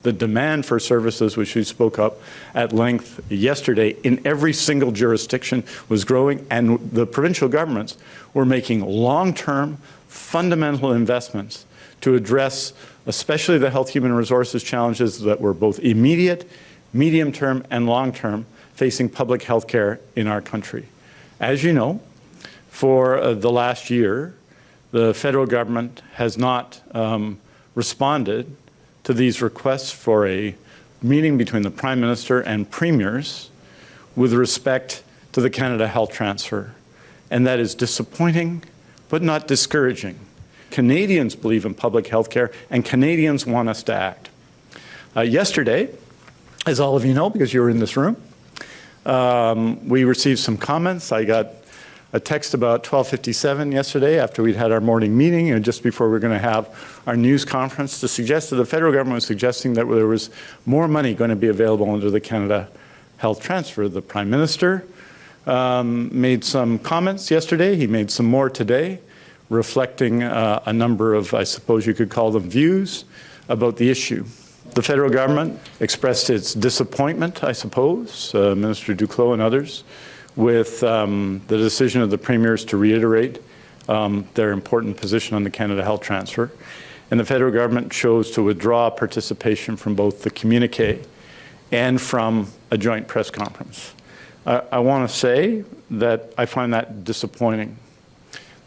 The demand for services, which we spoke up at length yesterday, in every single jurisdiction was growing, and the provincial governments were making long-term, fundamental investments to address especially the health human resources challenges that were both immediate, medium-term, and long-term facing public health care in our country. As you know, for the last year, the federal government has not responded to these requests for a meeting between the Prime Minister and Premiers with respect to the Canada Health Transfer. And that is disappointing, but not discouraging. Canadians believe in public health care, and Canadians want us to act. Yesterday, as all of you know, because you were in this room, we received some comments. I got a text about 12:57 yesterday after we'd had our morning meeting and just before we were going to have our news conference to suggest that the federal government was suggesting that there was more money going to be available under the Canada Health Transfer. The Prime Minister made some comments yesterday. He made some more today, reflecting a number of, I suppose you could call them, views about the issue. The federal government expressed its disappointment, I suppose, Minister Duclos and others, with the decision of the Premiers to reiterate their important position on the Canada Health Transfer. And the federal government chose to withdraw participation from both the communique and from a joint press conference. I want to say that I find that disappointing.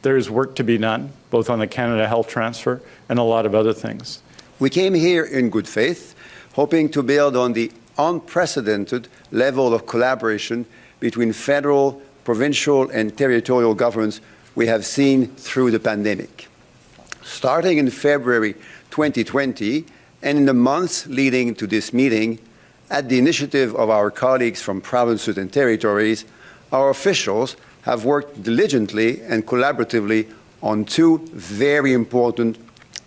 There is work to be done, both on the Canada Health Transfer and a lot of other things. We came here in good faith, hoping to build on the unprecedented level of collaboration between federal, provincial, and territorial governments we have seen through the pandemic. Starting in February 2020, and in the months leading to this meeting, at the initiative of our colleagues from provinces and territories, our officials have worked diligently and collaboratively on two very important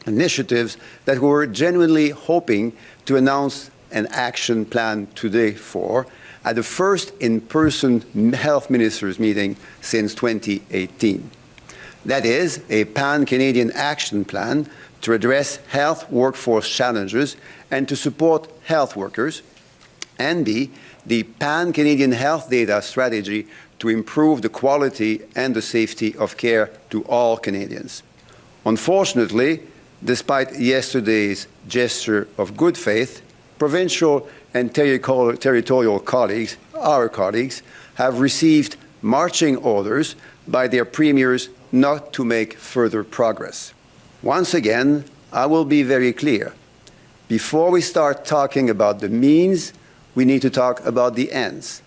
initiatives that we were genuinely hoping to announce an action plan today for, at the first in-person health ministers meeting since 2018. That is a pan-Canadian action plan to address health workforce challenges and to support health workers, and B, the pan-Canadian health data strategy to improve the quality and the safety of care to all Canadians. Unfortunately, despite yesterday's gesture of good faith, provincial and territorial colleagues, our colleagues, have received marching orders by their premiers not to make further progress. Once again, I will be very clear. Before we start talking about the means, we need to talk about the ends.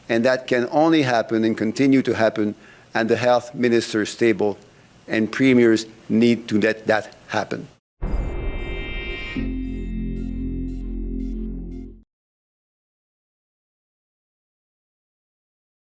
And that can only happen and continue to happen at the health minister's table, and premiers need to let that happen.